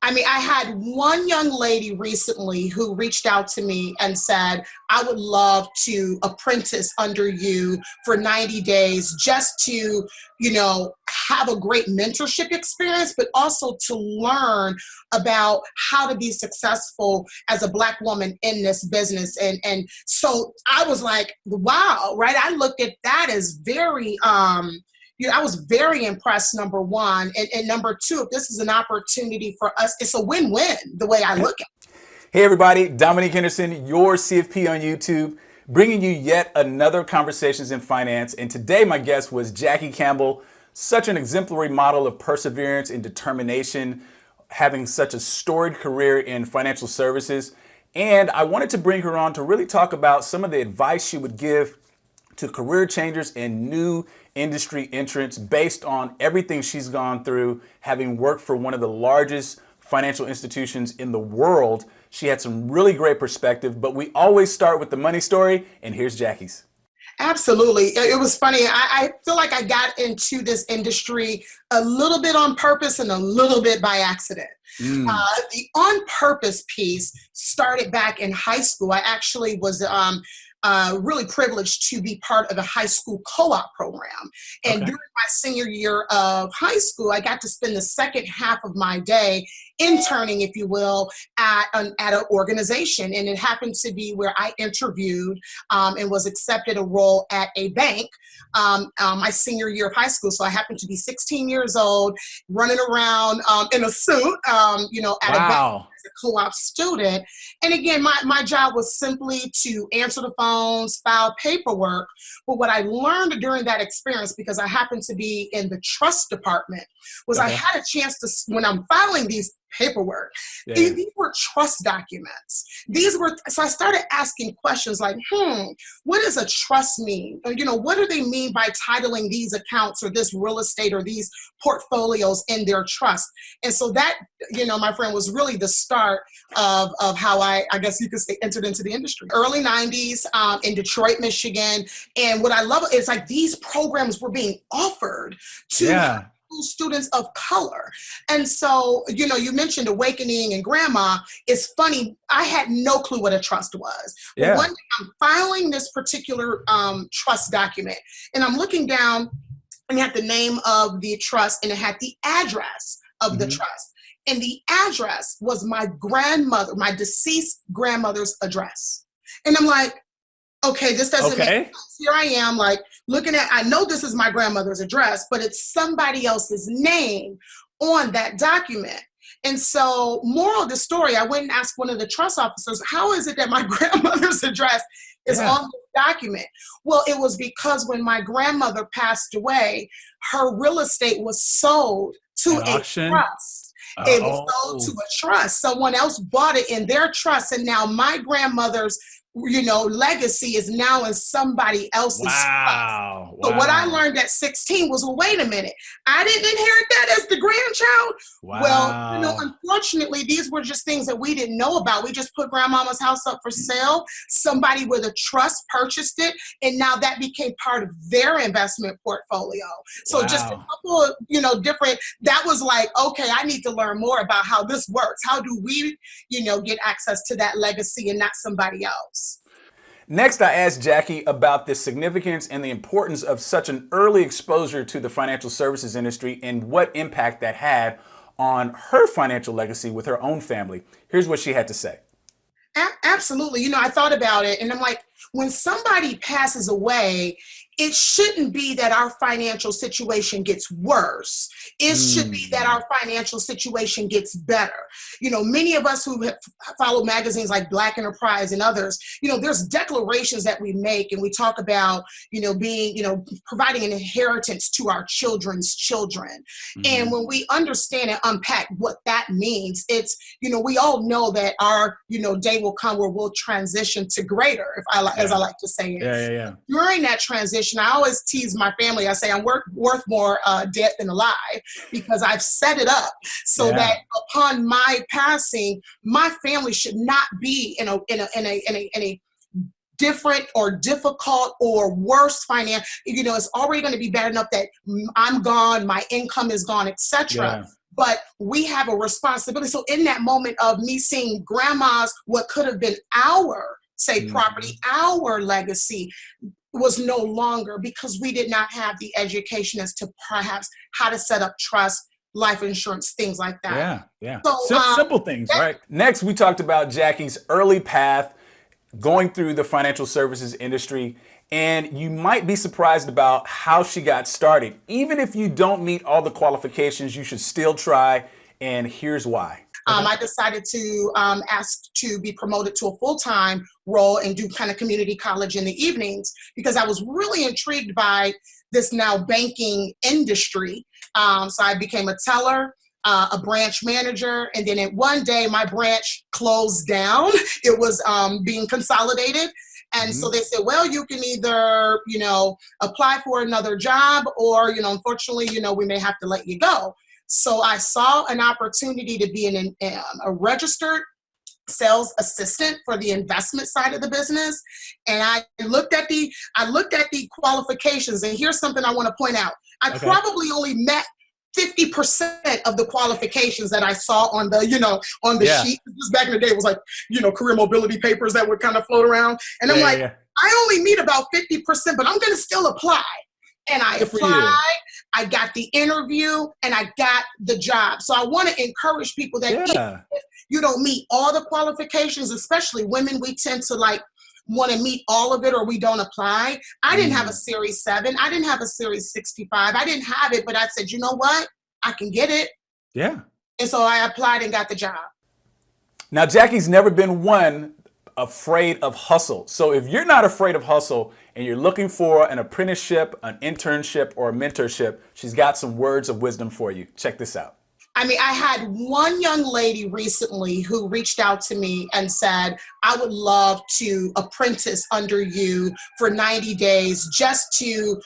I mean, I had one young lady recently who reached out to me and said, I would love to apprentice under you for 90 days just to, have a great mentorship experience, but also to learn about how to be successful as a Black woman in this business. And so I was like, wow, right? I looked at that as very, I was very impressed, number one. And number two, if this is an opportunity for us, it's a win-win the way I look at it. Hey everybody, Dominique Henderson, your CFP on YouTube, bringing you yet another Conversations in Finance. And today my guest was Jackie Campbell, such an exemplary model of perseverance and determination, having such a storied career in financial services. And I wanted to bring her on to really talk about some of the advice she would give to career changers and new industry entrants based on everything she's gone through, having worked for one of the largest financial institutions in the world. She had some really great perspective, but we always start with the money story, and here's Jackie's. Absolutely. It was funny. I feel like I got into this industry a little bit on purpose and a little bit by accident. The on purpose piece started back in high school. I actually was really privileged to be part of a high school co-op program. And during my senior year of high school, I got to spend the second half of my day interning, if you will, at an organization. And it happened to be where I interviewed and was accepted a role at a bank my senior year of high school. So I happened to be 16 years old, running around in a suit, at a bank as a co-op student. And again, my job was simply to answer the phones, file paperwork. But what I learned during that experience, because I happened to be in the trust department, was I had a chance to, when I'm filing these paperwork, these were trust documents. So I started asking questions like, what does a trust mean? Or, what do they mean by titling these accounts or this real estate or these portfolios in their trust? And so that, my friend, was really the start of how I guess you could say, entered into the industry. Early 90s in Detroit, Michigan. And what I love is like these programs were being offered to students of color. And so, you mentioned awakening and grandma. It's funny, I had no clue what a trust was. But one day I'm filing this particular trust document, and I'm looking down, and it had the name of the trust, and it had the address of the trust. And the address was my deceased grandmother's address. And I'm like, okay, this doesn't make sense. Here I am, like, looking at, I know this is my grandmother's address, but it's somebody else's name on that document. And so, moral of the story, I went and asked one of the trust officers, how is it that my grandmother's address is on the document? Well, it was because when my grandmother passed away, her real estate was sold to a trust. It was sold to a trust. Someone else bought it in their trust, and now my grandmother's legacy is now in somebody else's trust. So what I learned at 16 was, well, wait a minute, I didn't inherit that as the grandchild. Well, unfortunately, these were just things that we didn't know about. We just put grandmama's house up for sale. Somebody with a trust purchased it, and now that became part of their investment portfolio. So just a couple of, different, that was like, okay, I need to learn more about how this works. How do we, get access to that legacy and not somebody else? Next, I asked Jackie about the significance and the importance of such an early exposure to the financial services industry and what impact that had on her financial legacy with her own family. Here's what she had to say. Absolutely. I thought about it, and I'm like, when somebody passes away, it shouldn't be that our financial situation gets worse. It should be that our financial situation gets better. Many of us who have followed magazines like Black Enterprise and others, there's declarations that we make, and we talk about, being, providing an inheritance to our children's children. And when we understand and unpack what that means, it's, we all know that our, day will come where we'll transition to greater, as I like to say it. During that transition, I always tease my family. I say I'm worth more dead than alive, because I've set it up so that upon my passing, my family should not be in a different or difficult or worse finance. It's already going to be bad enough that I'm gone, my income is gone, etc. but we have a responsibility. So in that moment of me seeing grandma's, what could have been our, say, property, our legacy, was no longer, because we did not have the education as to perhaps how to set up trust, life insurance, things like that. Yeah. So Simple things, right? Next, we talked about Jackie's early path going through the financial services industry. And you might be surprised about how she got started. Even if you don't meet all the qualifications, you should still try. And here's why. I decided to ask to be promoted to a full-time role and do kind of community college in the evenings, because I was really intrigued by this now banking industry. So I became a teller, a branch manager, and then one day my branch closed down. It was being consolidated. And so they said, well, you can either, apply for another job, or, unfortunately, we may have to let you go. So I saw an opportunity to be a registered sales assistant for the investment side of the business. And I looked at the qualifications. And here's something I want to point out. I probably only met 50% of the qualifications that I saw on the, sheet. This back in the day, it was like, career mobility papers that would kind of float around. And I'm I only meet about 50%, but I'm going to still apply. And I applied, I got the interview, and I got the job. So I want to encourage people that even if you don't meet all the qualifications, especially women, we tend to want to meet all of it, or we don't apply. I didn't have a Series 7. I didn't have a Series 65. I didn't have it, but I said, you know what? I can get it. Yeah. And so I applied and got the job. Now, Jackie's never been one afraid of hustle. So if you're not afraid of hustle and you're looking for an apprenticeship, an internship, or a mentorship, she's got some words of wisdom for you. Check this out. I mean, I had one young lady recently who reached out to me and said, I would love to apprentice under you for 90 days just to,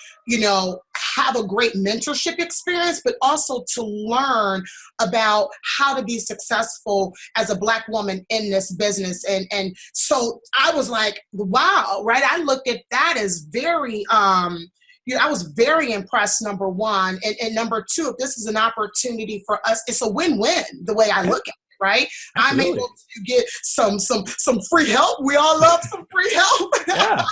have a great mentorship experience, but also to learn about how to be successful as a Black woman in this business. And so I was like, wow, right? I looked at that as very, I was very impressed, number one. And number two, if this is an opportunity for us, it's a win-win the way I look at it, right? Absolutely. I'm able to get some free help. We all love some free help.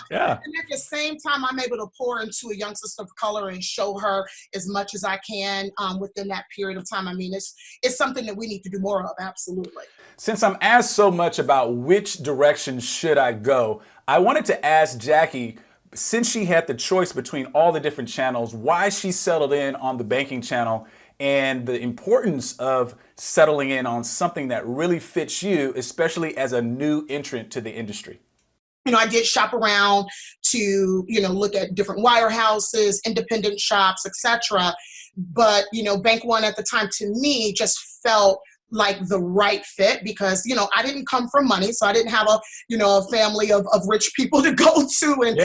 Yeah. And at the same time, I'm able to pour into a young sister of color and show her as much as I can within that period of time. I mean, it's something that we need to do more of, absolutely. Since I'm asked so much about which direction should I go, I wanted to ask Jackie, since she had the choice between all the different channels, why she settled in on the banking channel and the importance of settling in on something that really fits you, especially as a new entrant to the industry. I did shop around to, look at different wirehouses, independent shops, etc. But, Bank One at the time to me just felt like the right fit because, I didn't come from money. So I didn't have a family of rich people to go to and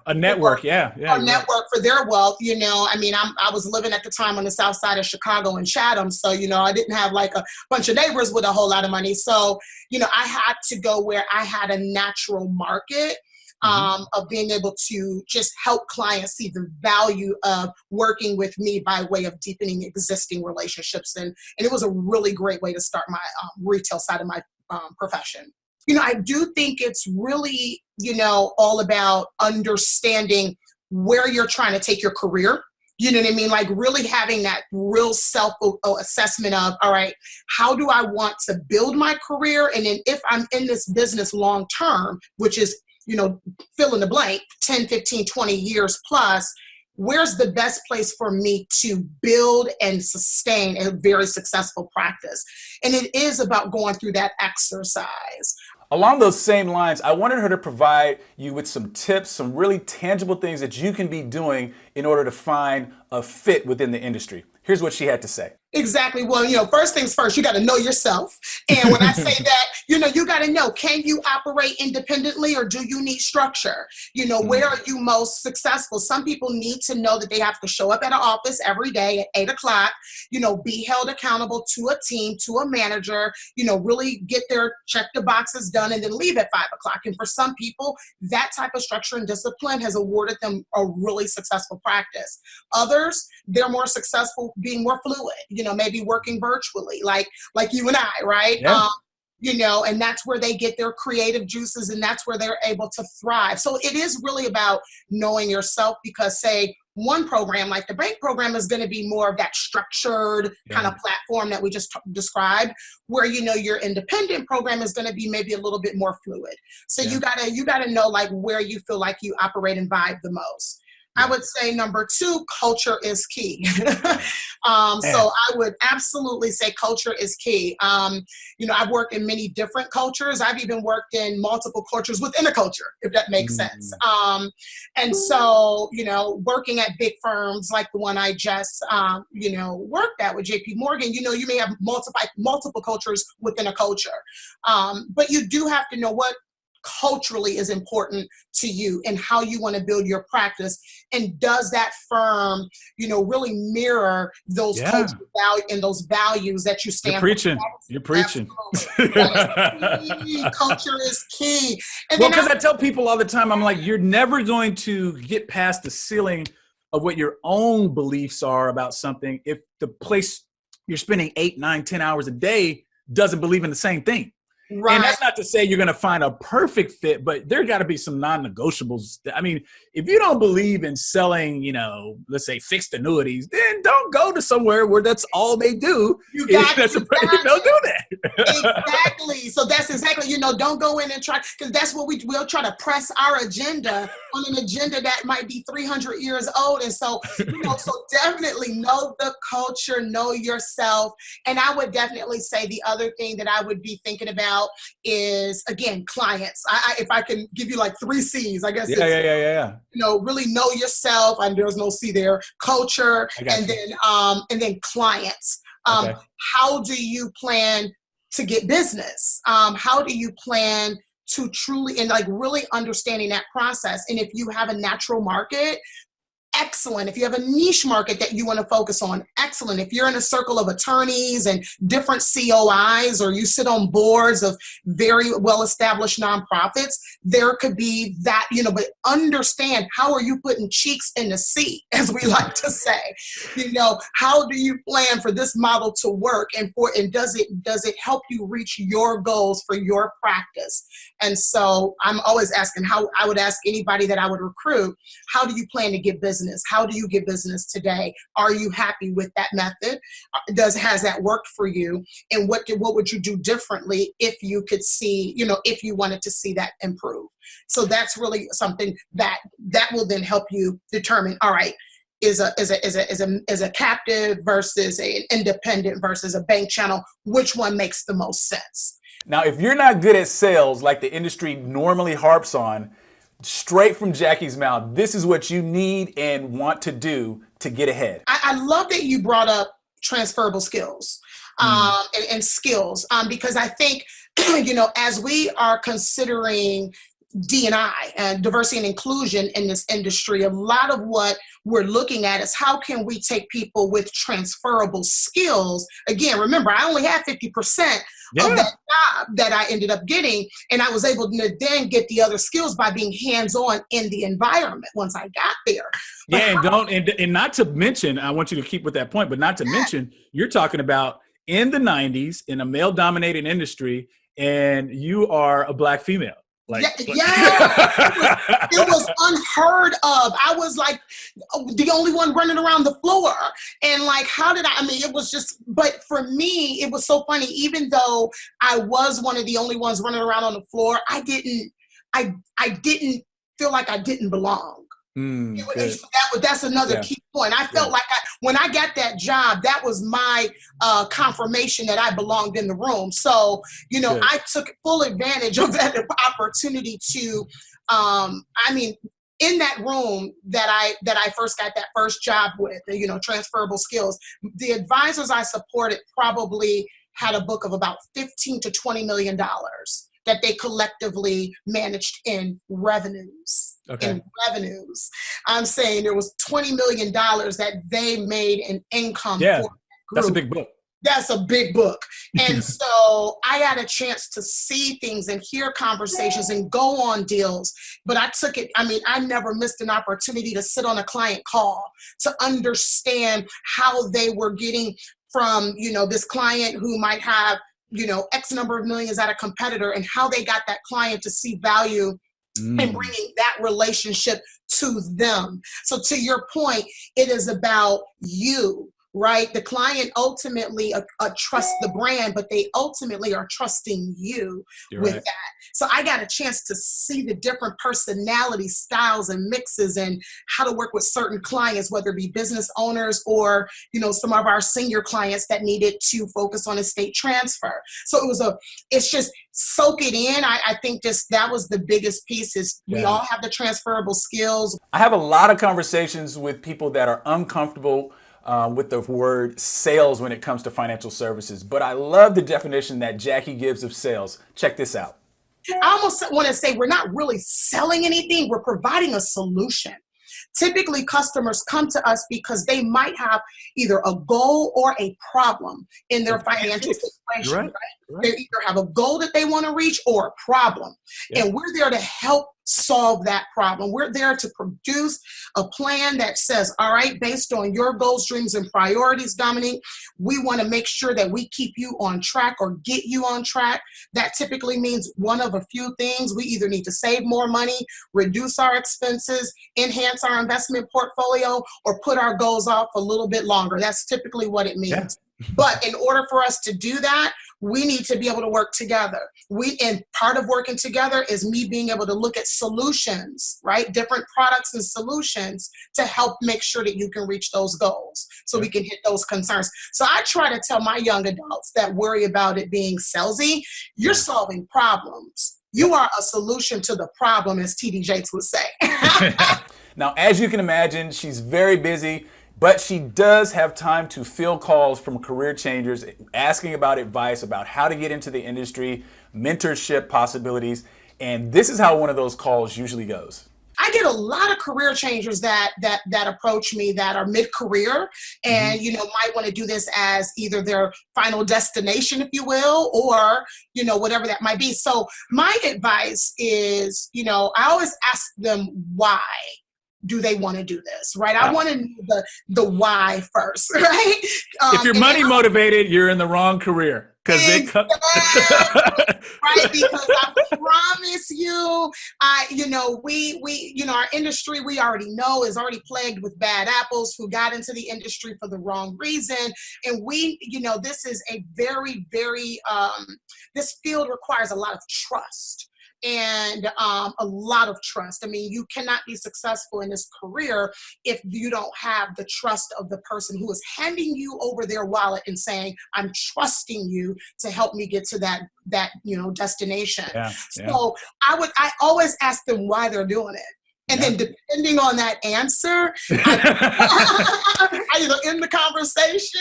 a network. A network for their wealth. I was living at the time on the south side of Chicago in Chatham. So, I didn't have like a bunch of neighbors with a whole lot of money. So, I had to go where I had a natural market. Of being able to just help clients see the value of working with me by way of deepening existing relationships. And it was a really great way to start my retail side of my profession. I do think it's really, all about understanding where you're trying to take your career. You know what I mean? Like really having that real self-assessment of, all right, how do I want to build my career? And then if I'm in this business long term, which is fill in the blank, 10, 15, 20 years plus, where's the best place for me to build and sustain a very successful practice? And it is about going through that exercise. Along those same lines, I wanted her to provide you with some tips, some really tangible things that you can be doing in order to find a fit within the industry. Here's what she had to say. Exactly. Well, first things first, you got to know yourself. And when I say that, you got to know, can you operate independently or do you need structure? Where are you most successful? Some people need to know that they have to show up at an office every day at 8 o'clock, be held accountable to a team, to a manager, really get their check the boxes done and then leave at 5 o'clock. And for some people, that type of structure and discipline has awarded them a really successful practice. Others, they're more successful being more fluid. maybe working virtually, like you and I, right? Yeah. And that's where they get their creative juices, and that's where they're able to thrive. So it is really about knowing yourself, because say one program like the bank program is going to be more of that structured kind of platform that we just described, where your independent program is going to be maybe a little bit more fluid. So you gotta know like where you feel like you operate and vibe the most. I would say number 2, culture is key. So I would absolutely say culture is key. I've worked in many different cultures. I've even worked in multiple cultures within a culture, if that makes sense. And so, working at big firms like the one I just, worked at with JP Morgan, you may have multiple cultures within a culture. But you do have to know what culturally is important to you and how you want to build your practice, and does that firm really mirror those cultural values and those values that you stand for. You're preaching. Culture is key. And because I tell people all the time, I'm like, you're never going to get past the ceiling of what your own beliefs are about something if the place you're spending 8, 9, 10 hours a day doesn't believe in the same thing. Right. And that's not to say you're going to find a perfect fit, but there got to be some non-negotiables. I mean, if you don't believe in selling, let's say fixed annuities, then don't go to somewhere where that's all they do. You got don't do that. Exactly. So that's exactly, don't go in and try, because that's what we'll try to press our agenda on an agenda that might be 300 years old. And so, so definitely know the culture, know yourself. And I would definitely say the other thing that I would be thinking about is, again, clients. If I can give you like 3 C's, I guess. Really know yourself, and there's no C there. Culture, and then clients. How do you plan to get business? How do you plan to truly, and like really understanding that process? And if you have a natural market, excellent. If you have a niche market that you want to focus on, excellent. If you're in a circle of attorneys and different COIs, or you sit on boards of very well-established nonprofits, there could be that, but understand, how are you putting cheeks in the seat, as we like to say? How do you plan for this model to work, and does it help you reach your goals for your practice? And so I'm always asking, how I would ask anybody that I would recruit, how do you plan to get business? How do you get business today? Are you happy with that method? Has that worked for you? And what would you do differently if you could see, if you wanted to see that improve? So that's really something that will then help you determine, all right, is a captive versus an independent versus a bank channel, which one makes the most sense? Now, if you're not good at sales like the industry normally harps on, straight from Jackie's mouth, this is what you need and want to do to get ahead. I love that you brought up transferable skills and skills, because I think, as we are considering D&I and diversity and inclusion in this industry, a lot of what we're looking at is how can we take people with transferable skills. Again, remember, I only had 50% of that job that I ended up getting, and I was able to then get the other skills by being hands-on in the environment once I got there. But and not to mention, I want you to keep with that point, but not to mention, you're talking about in the 90s in a male-dominated industry, and you are a Black female. It was unheard of. I was like the only one running around the floor. And like, it was just, but for me, it was so funny. Even though I was one of the only ones running around on the floor, I didn't feel like I didn't belong. That's another key point. I felt like when I got that job, that was my confirmation that I belonged in the room. So, I took full advantage of that opportunity to, in that room that I first got that first job with, transferable skills, the advisors I supported probably had a book of about $15 to $20 million that they collectively managed in revenues. I'm saying there was $20 million that they made in income. Yeah, that's a big book. That's a big book. And so I had a chance to see things and hear conversations and go on deals. But I took it, I never missed an opportunity to sit on a client call to understand how they were getting from, this client who might have, X number of millions at a competitor, and how they got that client to see value and bringing that relationship to them. So to your point, it is about you, right? The client ultimately trusts the brand, but they ultimately are trusting you with that. So I got a chance to see the different personality styles and mixes and how to work with certain clients, whether it be business owners or, some of our senior clients that needed to focus on estate transfer. So it's just soak it in. I think that was the biggest piece is we all have the transferable skills. I have a lot of conversations with people that are uncomfortable with the word sales when it comes to financial services. But I love the definition that Jackie gives of sales. Check this out. I almost want to say we're not really selling anything. We're providing a solution. Typically, customers come to us because they might have either a goal or a problem in their financial situation. Right? They either have a goal that they want to reach or a problem. And we're there to help solve that problem. We're there to produce a plan that says, all right, based on your goals, dreams, and priorities, Dominique, we want to make sure that we keep you on track or get you on track. That typically means one of a few things. We either need to save more money, reduce our expenses, enhance our investment portfolio, or put our goals off a little bit longer. That's typically what it means. But in order for us to do that, we need to be able to work together. And part of working together is me being able to look at solutions, right? Different products and solutions to help make sure that you can reach those goals so we can hit those concerns. So I try to tell my young adults that worry about it being salesy, you're solving problems. You are a solution to the problem, as T.D. Jakes would say. Now, as you can imagine, she's very busy. But she does have time to field calls from career changers asking about advice about how to get into the industry, mentorship possibilities. And this is how one of those calls usually goes. I get a lot of career changers that approach me that are mid-career and, might want to do this as either their final destination, if you will, or, whatever that might be. So my advice is, I always ask them why do they want to do this, right? I want to know the why first, right? If you're money motivated, you're in the wrong career. Right? Because I promise you, our industry, we already know is already plagued with bad apples who got into the industry for the wrong reason. And this is a very, very, this field requires a lot of trust. And a lot of trust. I mean, you cannot be successful in this career if you don't have the trust of the person who is handing you over their wallet and saying, I'm trusting you to help me get to that destination. So I always ask them why they're doing it. And then depending on that answer, I either end the conversation,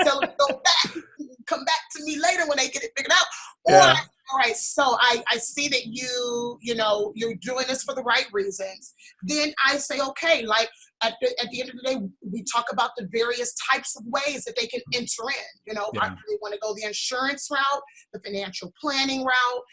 tell them to go back, come back to me later when they get it figured out, or all right, so I see that you're doing this for the right reasons. Then I say, okay, like at the end of the day, we talk about the various types of ways that they can enter in. Do they want to go the insurance route, the financial planning route,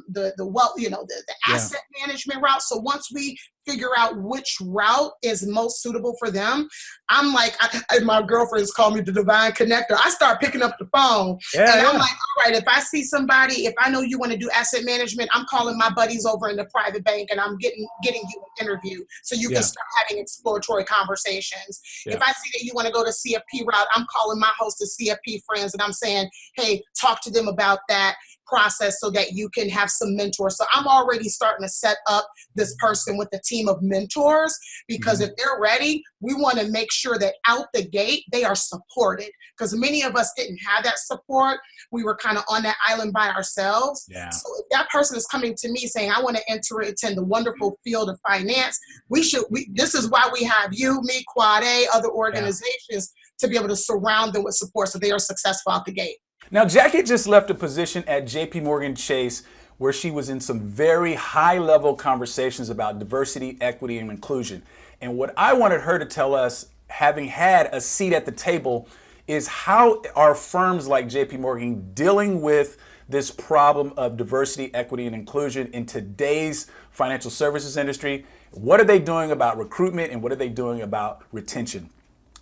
the wealth, the asset management route. So once we figure out which route is most suitable for them, I'm like, my girlfriends call me the divine connector. I start picking up the phone and I'm like, all right, if I see somebody, if I know you want to do asset management, I'm calling my buddies over in the private bank and I'm getting you an interview so you can start having exploratory conversations. If I see that you want to go to CFP route, I'm calling my host of CFP friends and I'm saying, hey, talk to them about that process so that you can have some mentors. So I'm already starting to set up this person with a team of mentors because if they're ready, we want to make sure that out the gate, they are supported because many of us didn't have that support. We were kind of on that island by ourselves. So if that person is coming to me saying, I want to enter into the wonderful field of finance, this is why we have you, me, Quad A, other organizations to be able to surround them with support so they are successful out the gate. Now, Jackie just left a position at JP Morgan Chase where she was in some very high-level conversations about diversity, equity, and inclusion. And what I wanted her to tell us, having had a seat at the table, is how are firms like JP Morgan dealing with this problem of diversity, equity, and inclusion in today's financial services industry? What are they doing about recruitment and what are they doing about retention?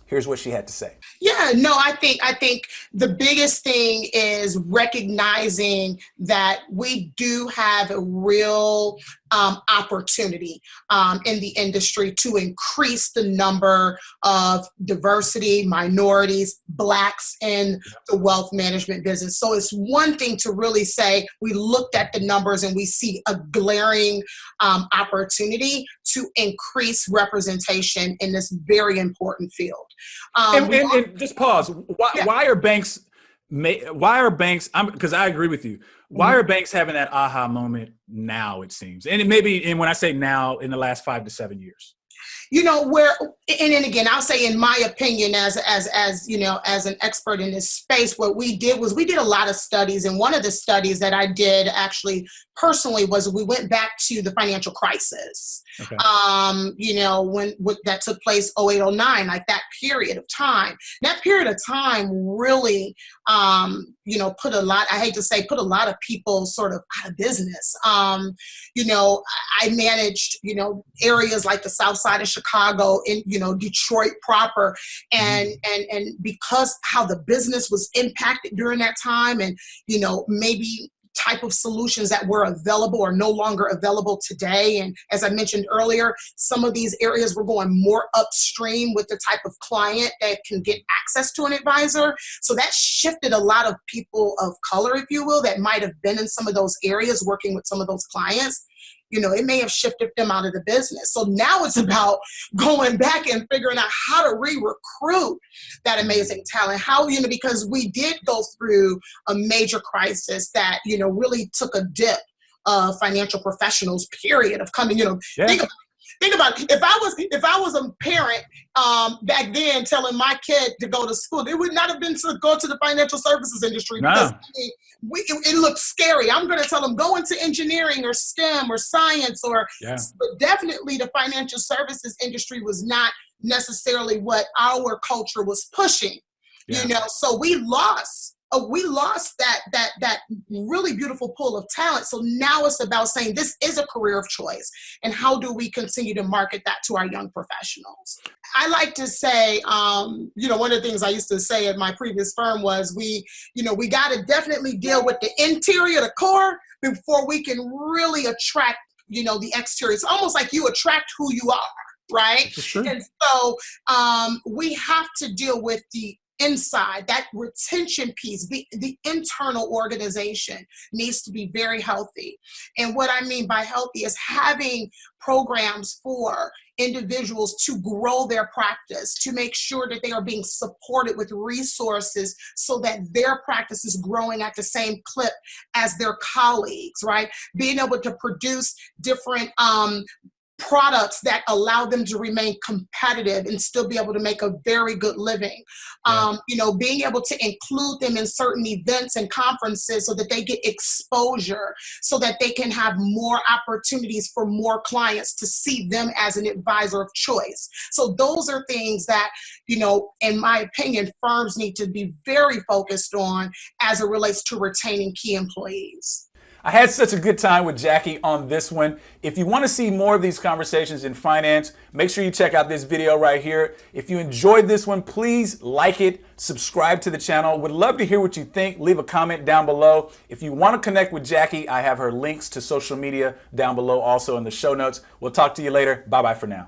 Here's what she had to say. Yeah, no, I think the biggest thing is recognizing that we do have a real opportunity in the industry to increase the number of diversity, minorities, Blacks in the wealth management business. So it's one thing to really say we looked at the numbers and we see a glaring opportunity to increase representation in this very important field. And just pause. Yeah. Why are banks? Because I agree with you. Why are banks having that aha moment now? It seems, and when I say now, in the last 5 to 7 years. And then again, I'll say, in my opinion, as an expert in this space, what we did was we did a lot of studies, and one of the studies that I did actually personally was we went back to the financial crisis. Okay. That took place 08, 09, like that period of time. That period of time really, put a lot of people sort of out of business. I managed, areas like the South Side of Chicago, in, Detroit proper. And because how the business was impacted during that time, and, maybe type of solutions that were available are no longer available today. And as I mentioned earlier, some of these areas were going more upstream with the type of client that can get access to an advisor. So that shifted a lot of people of color, if you will, that might have been in some of those areas working with some of those clients. It may have shifted them out of the business. So now it's about going back and figuring out how to re-recruit that amazing talent. Because we did go through a major crisis that, really took a dip of financial professionals, period, of coming, Think about it. If I was a parent back then telling my kid to go to school, it would not have been to go to the financial services industry, because it looked scary. I'm going to tell them go into engineering or STEM or science, but definitely the financial services industry was not necessarily what our culture was pushing. So we lost that really beautiful pool of talent. So now it's about saying this is a career of choice, and how do we continue to market that to our young professionals? I like to say, one of the things I used to say at my previous firm was we got to definitely deal with the interior, the core, before we can really attract, the exterior. It's almost like you attract who you are, right? Sure. And so we have to deal with the inside, that retention piece. The internal organization needs to be very healthy. And what I mean by healthy is having programs for individuals to grow their practice, to make sure that they are being supported with resources so that their practice is growing at the same clip as their colleagues, right? Being able to produce different products that allow them to remain competitive and still be able to make a very good living. Being able to include them in certain events and conferences so that they get exposure, so that they can have more opportunities for more clients to see them as an advisor of choice. So those are things that, in my opinion, firms need to be very focused on as it relates to retaining key employees. I had such a good time with Jackie on this one. If you want to see more of these conversations in finance, make sure you check out this video right here. If you enjoyed this one, please like it, subscribe to the channel. Would love to hear what you think. Leave a comment down below. If you want to connect with Jackie, I have her links to social media down below also in the show notes. We'll talk to you later. Bye-bye for now.